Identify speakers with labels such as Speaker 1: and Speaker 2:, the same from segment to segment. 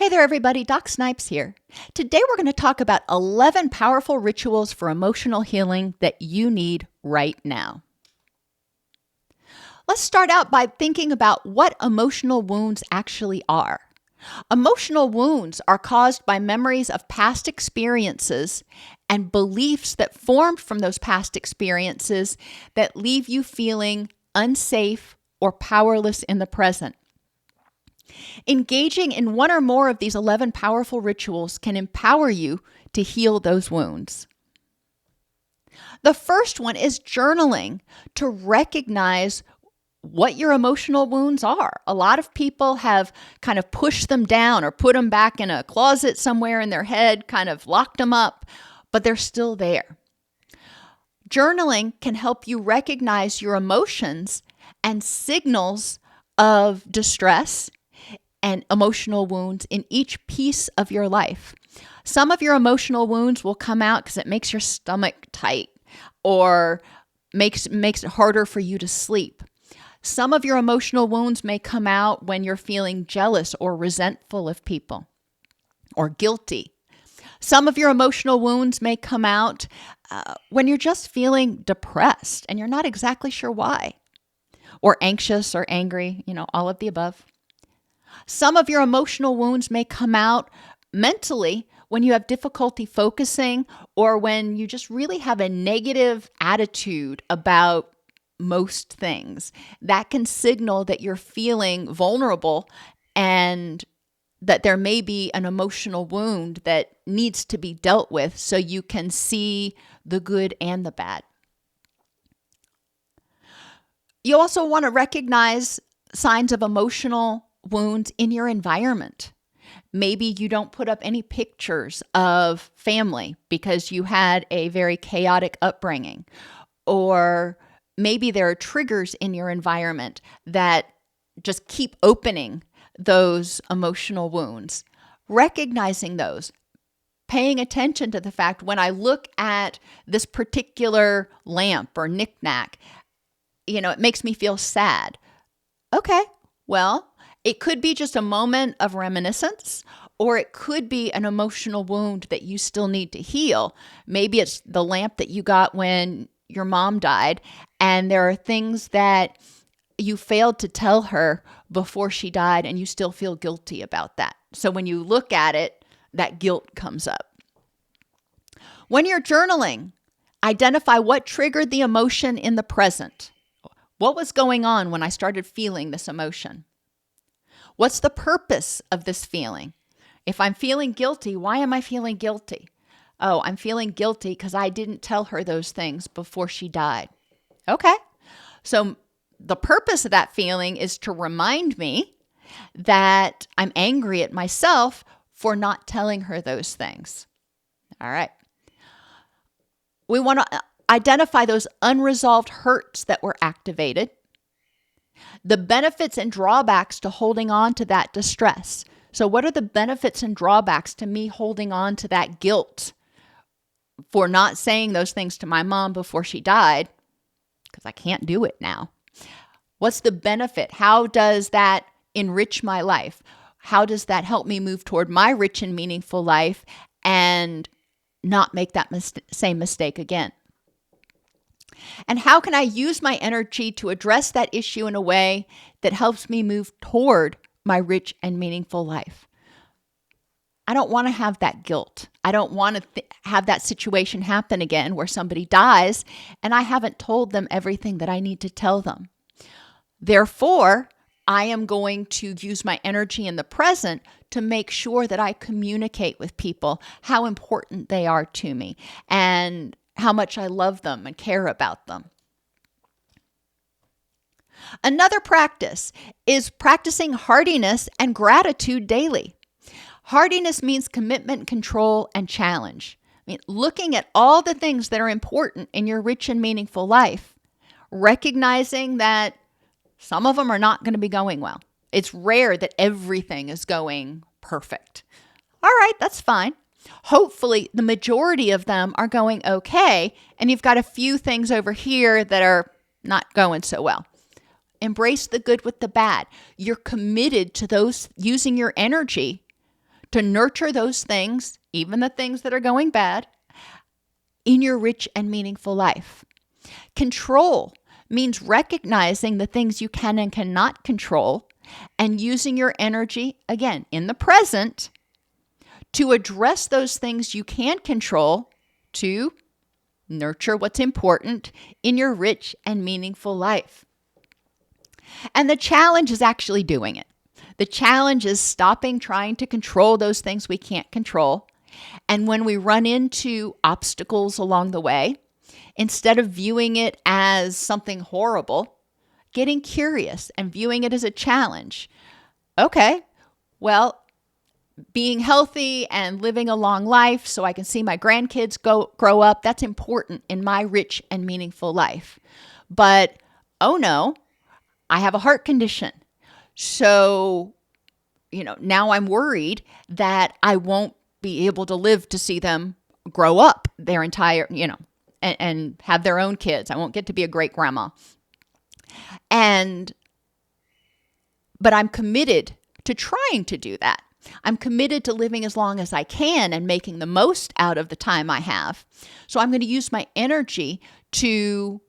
Speaker 1: Hey there, everybody. Doc Snipes here. Today, we're going to talk about 11 powerful rituals for emotional healing that you need right now. Let's start out by thinking about what emotional wounds actually are. Emotional wounds are caused by memories of past experiences and beliefs that formed from those past experiences that leave you feeling unsafe or powerless in the present. Engaging in one or more of these 11 powerful rituals can empower you to heal those wounds. The first one is journaling to recognize what your emotional wounds are. A lot of people have kind of pushed them down or put them back in a closet somewhere in their head, kind of locked them up, but they're still there. Journaling can help you recognize your emotions and signals of distress and emotional wounds in each piece of your life. Some of your emotional wounds will come out because it makes your stomach tight or makes it harder for you to sleep. Some of your emotional wounds may come out when you're feeling jealous or resentful of people or guilty. Some of your emotional wounds may come out when you're just feeling depressed and you're not exactly sure why, or anxious or angry, all of the above. Some of your emotional wounds may come out mentally when you have difficulty focusing or when you just really have a negative attitude about most things. That can signal that you're feeling vulnerable and that there may be an emotional wound that needs to be dealt with so you can see the good and the bad. You also want to recognize signs of emotional wounds in your environment. Maybe you don't put up any pictures of family because you had a very chaotic upbringing, or maybe there are triggers in your environment that just keep opening those emotional wounds. Recognizing those, paying attention to the fact when I look at this particular lamp or knickknack, it makes me feel sad. Okay, well, it could be just a moment of reminiscence, or it could be an emotional wound that you still need to heal. Maybe it's the lamp that you got when your mom died, and there are things that you failed to tell her before she died, and you still feel guilty about that. So when you look at it, that guilt comes up. When you're journaling, identify what triggered the emotion in the present. What was going on when I started feeling this emotion? What's the purpose of this feeling? If I'm feeling guilty, why am I feeling guilty? Oh, I'm feeling guilty because I didn't tell her those things before she died. Okay. So the purpose of that feeling is to remind me that I'm angry at myself for not telling her those things. All right. We want to identify those unresolved hurts that were activated, the benefits and drawbacks to holding on to that distress. So what are the benefits and drawbacks to me holding on to that guilt for not saying those things to my mom before she died? Because I can't do it now. What's the benefit? How does that enrich my life? How does that help me move toward my rich and meaningful life and not make that same mistake again? And how can I use my energy to address that issue in a way that helps me move toward my rich and meaningful life? I don't want to have that guilt. I don't want to have that situation happen again where somebody dies and I haven't told them everything that I need to tell them. Therefore, I am going to use my energy in the present to make sure that I communicate with people how important they are to me and how much I love them and care about them. Another practice is practicing hardiness and gratitude daily. Hardiness means commitment, control, and challenge. Looking at all the things that are important in your rich and meaningful life, recognizing that some of them are not going to be going well. It's rare that everything is going perfect. All right, that's fine. Hopefully, the majority of them are going okay, and you've got a few things over here that are not going so well. Embrace the good with the bad. You're committed to those, using your energy to nurture those things, even the things that are going bad, in your rich and meaningful life. Control means recognizing the things you can and cannot control and using your energy, again, in the present, to address those things you can control to nurture what's important in your rich and meaningful life. And the challenge is actually doing it. The challenge is stopping trying to control those things we can't control. And when we run into obstacles along the way, instead of viewing it as something horrible, getting curious and viewing it as a challenge. Okay, well, being healthy and living a long life so I can see my grandkids grow up, that's important in my rich and meaningful life. But, oh no, I have a heart condition. So, now I'm worried that I won't be able to live to see them grow up their entire, and have their own kids. I won't get to be a great grandma. But I'm committed to trying to do that. I'm committed to living as long as I can and making the most out of the time I have. So I'm going to use my energy to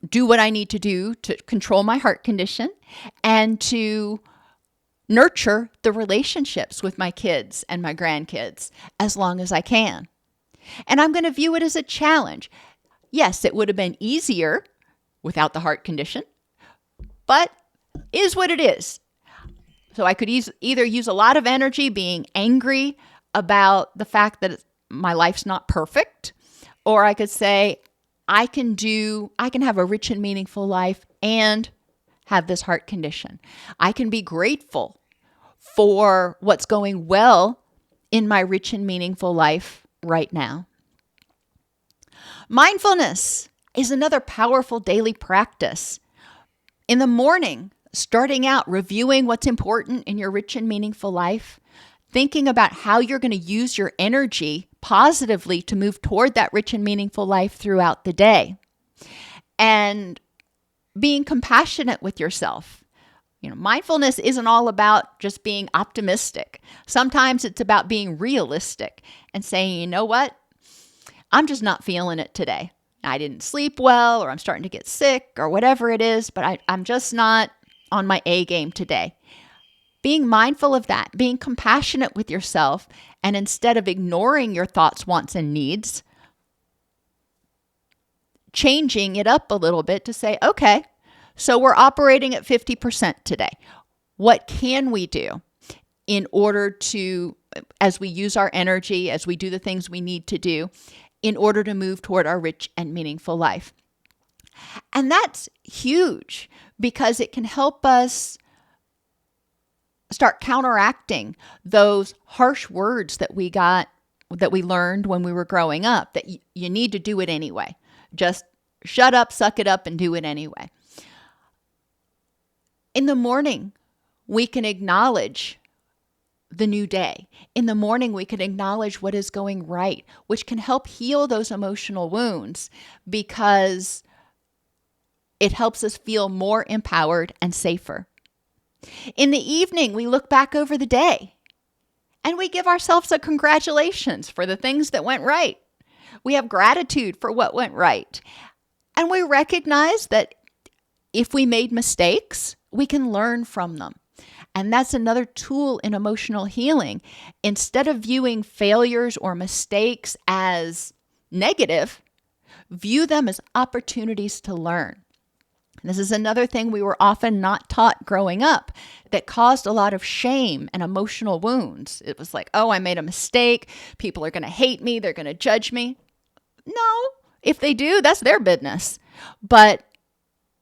Speaker 1: do what I need to do to control my heart condition and to nurture the relationships with my kids and my grandkids as long as I can. And I'm going to view it as a challenge. Yes, it would have been easier without the heart condition, but is what it is. So I could either use a lot of energy being angry about the fact that my life's not perfect, or I could say, I can have a rich and meaningful life and have this heart condition. I can be grateful for what's going well in my rich and meaningful life right now. Mindfulness is another powerful daily practice. In the morning, starting out reviewing what's important in your rich and meaningful life, thinking about how you're going to use your energy positively to move toward that rich and meaningful life throughout the day, and being compassionate with yourself. Mindfulness isn't all about just being optimistic. Sometimes it's about being realistic and saying, you know what? I'm just not feeling it today. I didn't sleep well, or I'm starting to get sick, or whatever it is, but I'm just not on my A game today. Being mindful of that, being compassionate with yourself, and instead of ignoring your thoughts, wants, and needs, changing it up a little bit to say, okay, so we're operating at 50% today. What can we do in order to, as we use our energy, as we do the things we need to do, in order to move toward our rich and meaningful life? And that's huge because it can help us start counteracting those harsh words that we learned when we were growing up, that you need to do it anyway. Just shut up, suck it up, and do it anyway. In the morning, we can acknowledge the new day. In the morning, we can acknowledge what is going right, which can help heal those emotional wounds because it helps us feel more empowered and safer. In the evening, we look back over the day and we give ourselves a congratulations for the things that went right. We have gratitude for what went right. And we recognize that if we made mistakes, we can learn from them. And that's another tool in emotional healing. Instead of viewing failures or mistakes as negative, view them as opportunities to learn. This is another thing we were often not taught growing up that caused a lot of shame and emotional wounds. It was like, oh, I made a mistake. People are going to hate me. They're going to judge me. No, if they do, that's their business. But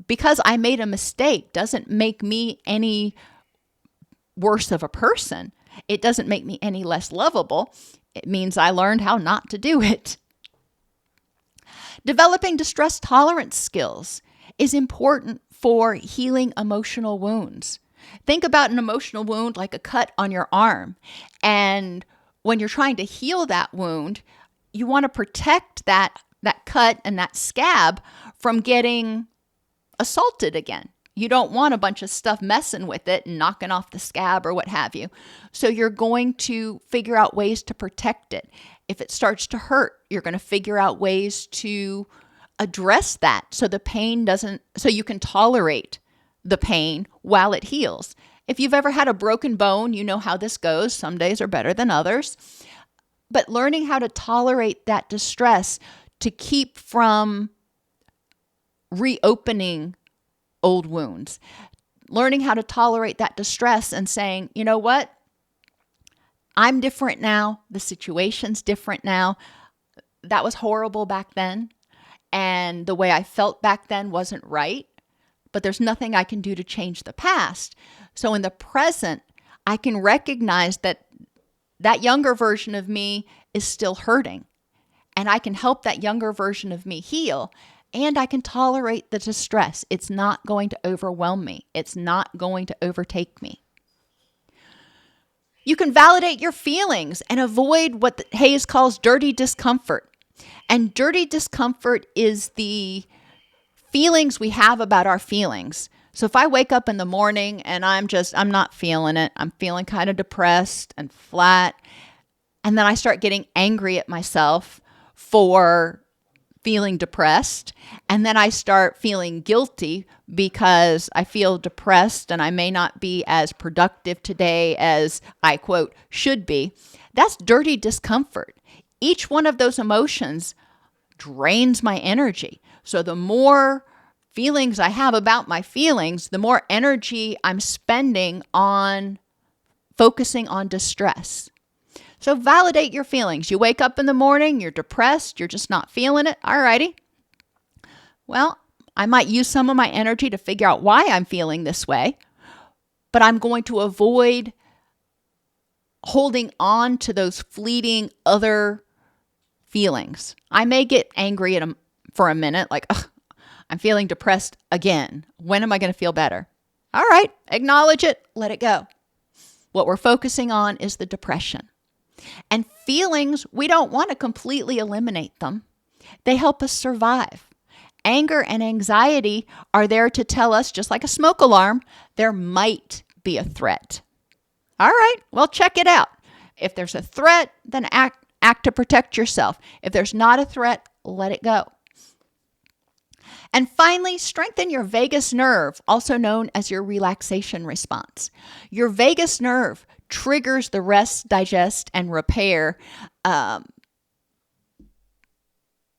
Speaker 1: because I made a mistake doesn't make me any worse of a person. It doesn't make me any less lovable. It means I learned how not to do it. Developing distress tolerance skills is important for healing emotional wounds. Think about an emotional wound like a cut on your arm. And when you're trying to heal that wound, you want to protect that cut and that scab from getting assaulted again. You don't want a bunch of stuff messing with it and knocking off the scab or what have you. So you're going to figure out ways to protect it. If it starts to hurt, you're going to figure out ways to address that so the pain doesn't, so you can tolerate the pain while it heals. If you've ever had a broken bone, you know how this goes. Some days are better than others. But learning how to tolerate that distress to keep from reopening old wounds, learning how to tolerate that distress and saying, you know what? I'm different now. The situation's different now. That was horrible back then. And the way I felt back then wasn't right. But there's nothing I can do to change the past. So in the present, I can recognize that that younger version of me is still hurting. And I can help that younger version of me heal. And I can tolerate the distress. It's not going to overwhelm me. It's not going to overtake me. You can validate your feelings and avoid what Hayes calls dirty discomfort. And dirty discomfort is the feelings we have about our feelings. So if I wake up in the morning and I'm not feeling it, I'm feeling kind of depressed and flat, and then I start getting angry at myself for feeling depressed, and then I start feeling guilty because I feel depressed and I may not be as productive today as I, quote, should be. That's dirty discomfort. Each one of those emotions drains my energy. So the more feelings I have about my feelings, the more energy I'm spending on focusing on distress. So validate your feelings. You wake up in the morning, you're depressed, you're just not feeling it. Alrighty. Well, I might use some of my energy to figure out why I'm feeling this way, but I'm going to avoid holding on to those fleeting other feelings. I may get angry for a minute, like, I'm feeling depressed again. When am I going to feel better? All right, acknowledge it, let it go. What we're focusing on is the depression. And feelings, we don't want to completely eliminate them. They help us survive. Anger and anxiety are there to tell us, just like a smoke alarm, there might be a threat. All right, well, check it out. If there's a threat, then act to protect yourself. If there's not a threat, let it go. And finally, strengthen your vagus nerve, also known as your relaxation response. Your vagus nerve triggers the rest, digest, and repair,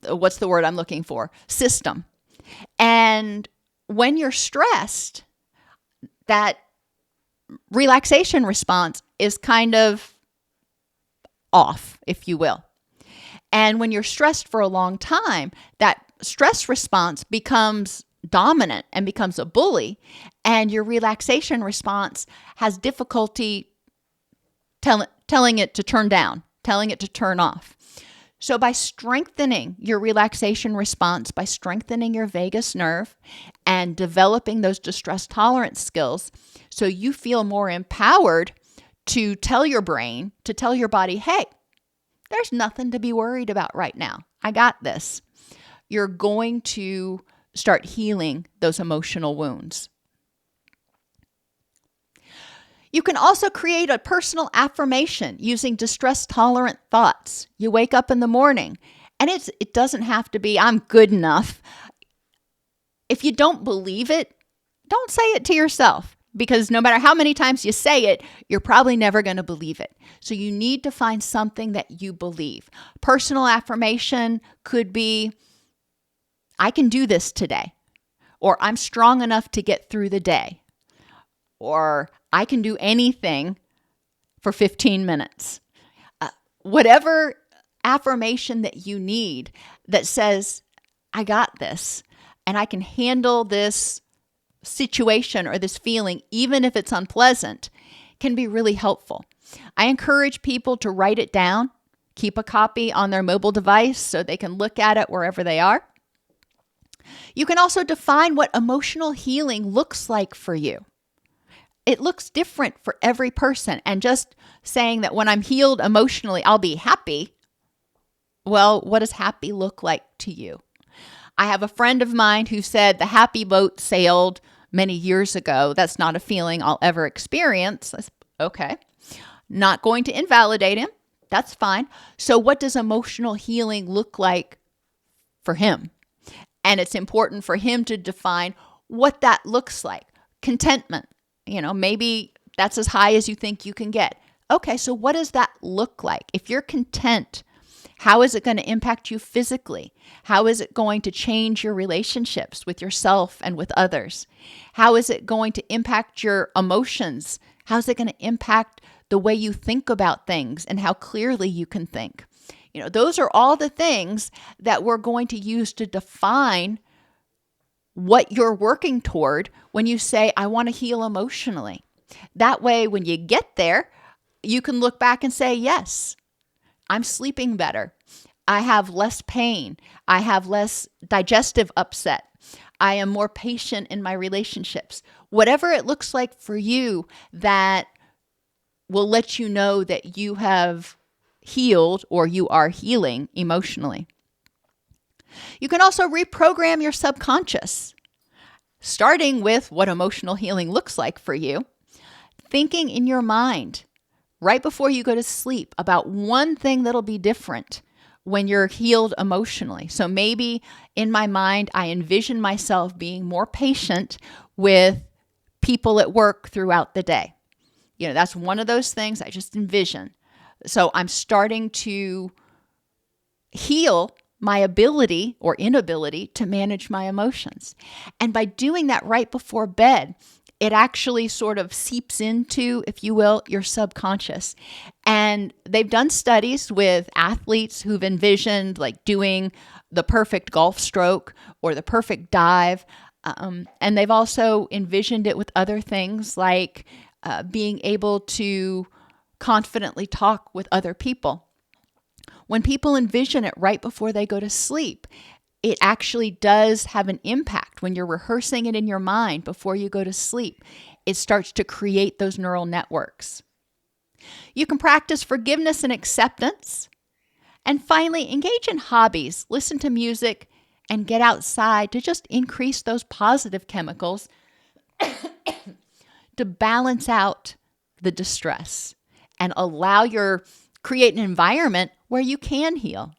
Speaker 1: what's the word I'm looking for? System. And when you're stressed, that relaxation response is kind of off, if you will. And when you're stressed for a long time, that stress response becomes dominant and becomes a bully, and your relaxation response has difficulty telling it to turn down, telling it to turn off. So by strengthening your relaxation response, by strengthening your vagus nerve and developing those distress tolerance skills, so you feel more empowered to tell your brain, to tell your body, hey, there's nothing to be worried about right now. I got this. You're going to start healing those emotional wounds. You can also create a personal affirmation using distress-tolerant thoughts. You wake up in the morning, and it doesn't have to be, I'm good enough. If you don't believe it, don't say it to yourself, because no matter how many times you say it, you're probably never going to believe it. So you need to find something that you believe. Personal affirmation could be, I can do this today, or I'm strong enough to get through the day, or I can do anything for 15 minutes. Whatever affirmation that you need that says, I got this, and I can handle this situation or this feeling, even if it's unpleasant, can be really helpful. I encourage people to write it down, keep a copy on their mobile device so they can look at it wherever they are. You can also define what emotional healing looks like for you. It looks different for every person. And just saying that when I'm healed emotionally, I'll be happy. Well, what does happy look like to you? I have a friend of mine who said the happy boat sailed many years ago. That's not a feeling I'll ever experience. Okay. Not going to invalidate him. That's fine. So what does emotional healing look like for him? And it's important for him to define what that looks like. Contentment, maybe that's as high as you think you can get. Okay, so what does that look like? If you're content, how is it going to impact you physically? How is it going to change your relationships with yourself and with others? How is it going to impact your emotions? How is it going to impact the way you think about things and how clearly you can think? Those are all the things that we're going to use to define what you're working toward when you say, I want to heal emotionally. That way, when you get there, you can look back and say, yes, I'm sleeping better. I have less pain. I have less digestive upset. I am more patient in my relationships. Whatever it looks like for you that will let you know that you have healed or you are healing emotionally. You can also reprogram your subconscious, starting with what emotional healing looks like for you, thinking in your mind right before you go to sleep about one thing that'll be different when you're healed emotionally. So maybe in my mind, I envision myself being more patient with people at work throughout the day. That's one of those things I just envision. So I'm starting to heal my ability or inability to manage my emotions. And by doing that right before bed, it actually sort of seeps into, if you will, your subconscious. And they've done studies with athletes who've envisioned like doing the perfect golf stroke or the perfect dive. And they've also envisioned it with other things like being able to confidently talk with other people. When people envision it right before they go to sleep, it actually does have an impact. When you're rehearsing it in your mind before you go to sleep, it starts to create those neural networks. You can practice forgiveness and acceptance. And finally, engage in hobbies, listen to music, and get outside to just increase those positive chemicals to balance out the distress and create an environment where you can heal.